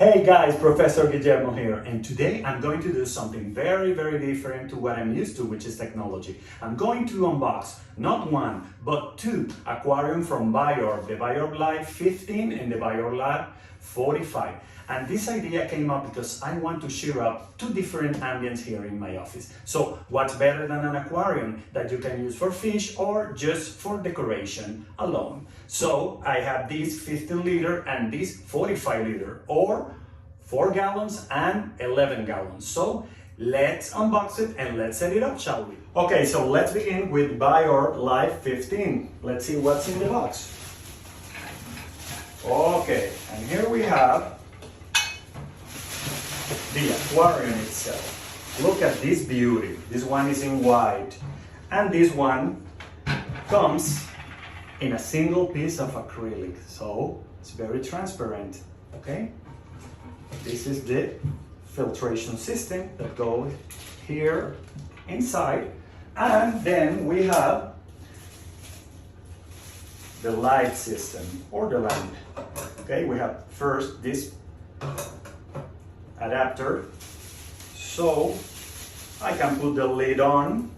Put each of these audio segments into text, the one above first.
Hey guys, Professor Guillermo here, and today I'm going to do something very different to what I'm used to, which is technology. I'm going to unbox not one, but two aquarium from Biorb, the Biorb Life 15 and the Biorb Life 45. And this idea came up because I want to cheer up two different ambience here in my office. So what's better than an aquarium that you can use for fish or just for decoration alone? So I have this 15 liter and this 45 liter, or 4 gallons and 11 gallons. So let's unbox it and let's set it up, shall we? Okay, so let's begin with Biorb Life 15. Let's see what's in the box. Okay, and here we have the aquarium itself. Look at this beauty. This one is in white, and this one comes in a single piece of acrylic, so it's very transparent. Okay, this is the filtration system that goes here inside, and then we have the light system or the lamp. Okay, we have first this adapter, so I can put the lid on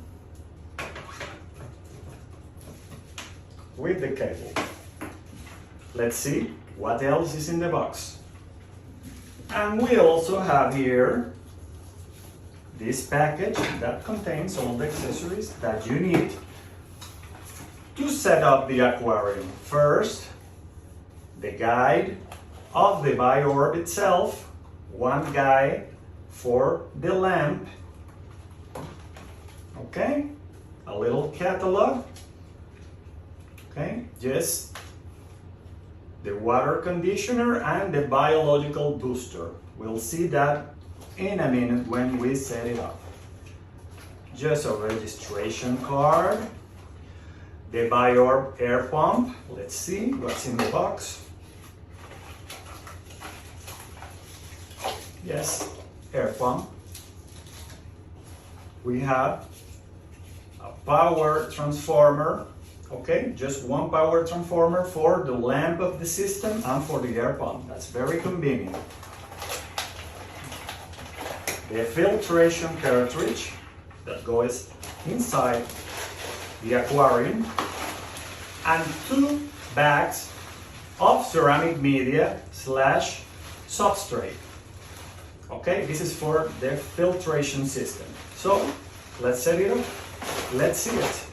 with the cable. Let's see what else is in the box. And we also have here this package that contains all the accessories that you need to set up the aquarium. First, the guide of the Biorb itself, one guide for the lamp, okay, a little catalog, okay, just the water conditioner and the biological booster. We'll see that in a minute when we set it up. Just a registration card, the Biorb air pump. Let's see what's in the box. Yes, air pump. We have a power transformer. Okay, just one power transformer for the lamp of the system and for the air pump. That's very convenient. The filtration cartridge that goes inside the aquarium, and 2 bags of ceramic media / substrate. Okay, this is for the filtration system. So let's set it up. Let's see it.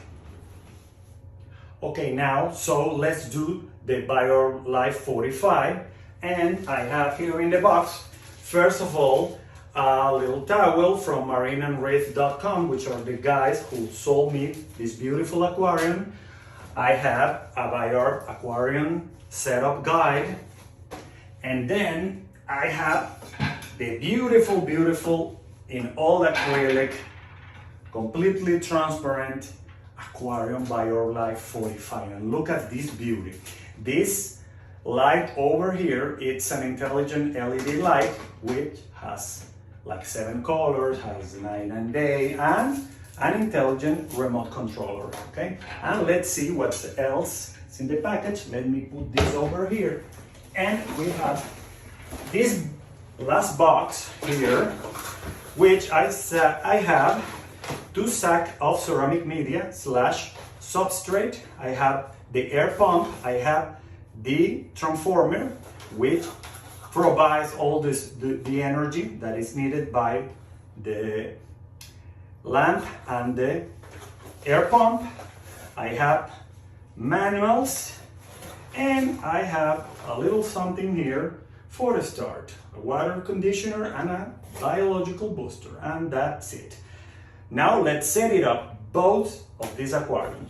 Okay, now, so let's do the Biorb Life 45. And I have here in the box, first of all, a little towel from marineandreef.com, which are the guys who sold me this beautiful aquarium. I have a Biorb aquarium setup guide. And then I have the beautiful in all acrylic, completely transparent aquarium Biorb Life 45. And look at this beauty. This light over here, it's an intelligent LED light which has like 7 colors, has night and day, and an intelligent remote controller. Okay, and let's see what else is in the package. Let me put this over here, and we have this last box here, which I have 2 sacks of ceramic media / substrate. I have the air pump. I have the transformer, which provides all the energy that is needed by the lamp and the air pump. I have manuals, and I have a little something here for a start, a water conditioner and a biological booster, and that's it. Now let's set it up, both of these aquariums.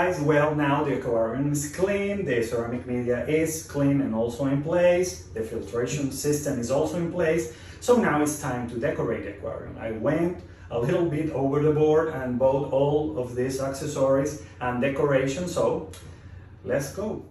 guys, well, now the aquarium is clean, the ceramic media is clean and also in place, the filtration system is also in place, so now it's time to decorate the aquarium. I went a little bit over the board and bought all of these accessories and decoration, so let's go.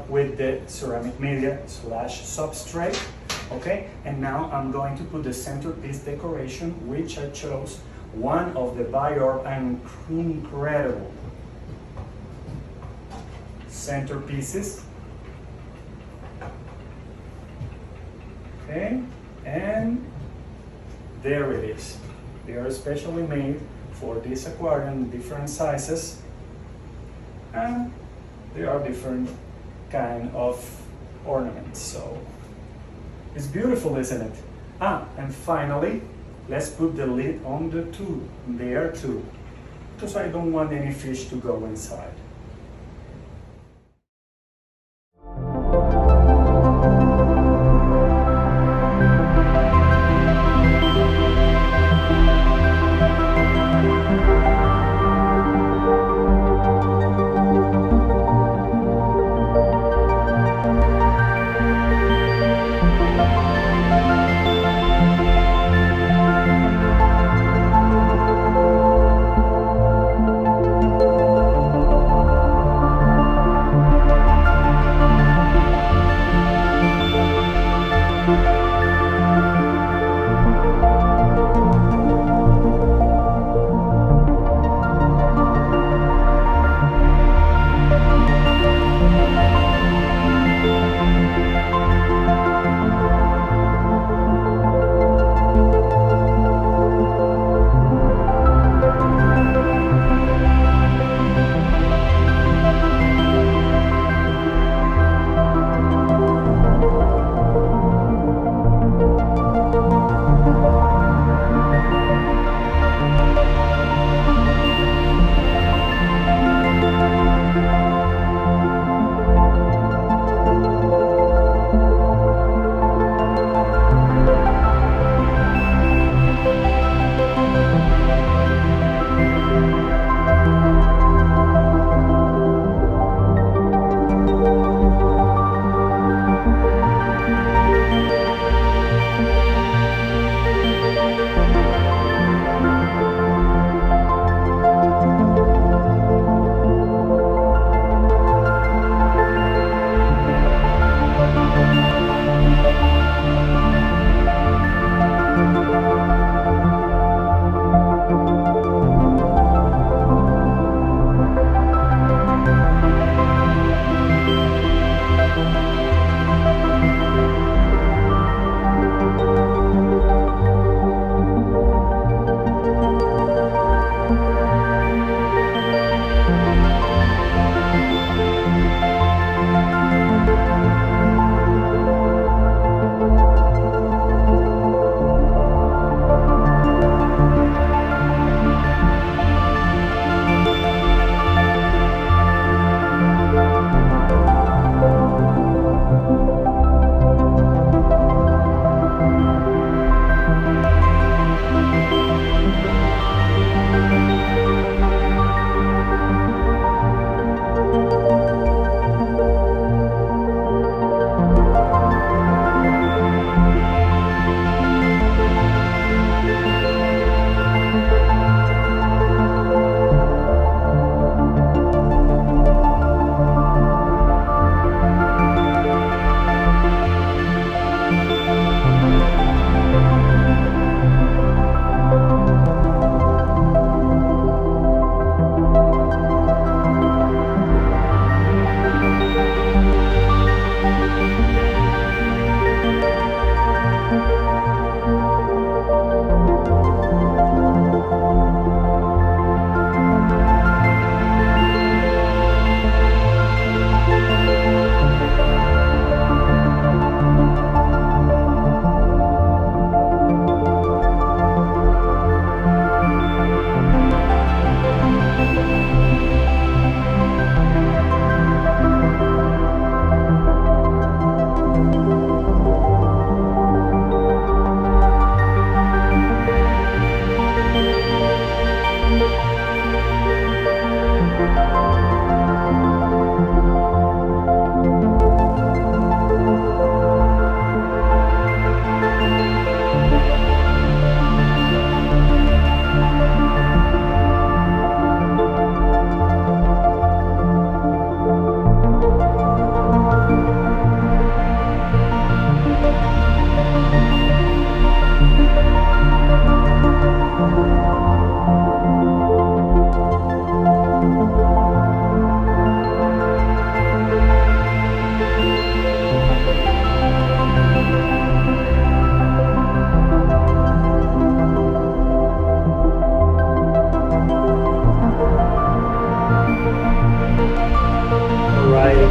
With the ceramic media slash substrate, okay, and now I'm going to put the centerpiece decoration, which I chose one of the Biorb and incredible centerpieces, okay, and there it is. They are specially made for this aquarium, different sizes, and they are different kind of ornaments, so it's beautiful, isn't it? And finally, let's put the lid on the tube there too, because I don't want any fish to go inside.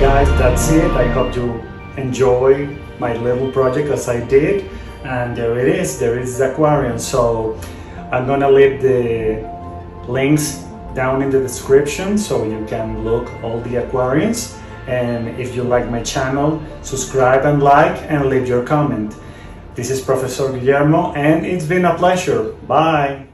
guys, that's it. I hope you enjoy my little project as I did. And there it is, there is the aquarium. So I'm gonna leave the links down in the description so you can look all the aquariums. And if you like my channel, subscribe and like and leave your comment. This is Professor Guillermo and it's been a pleasure. Bye.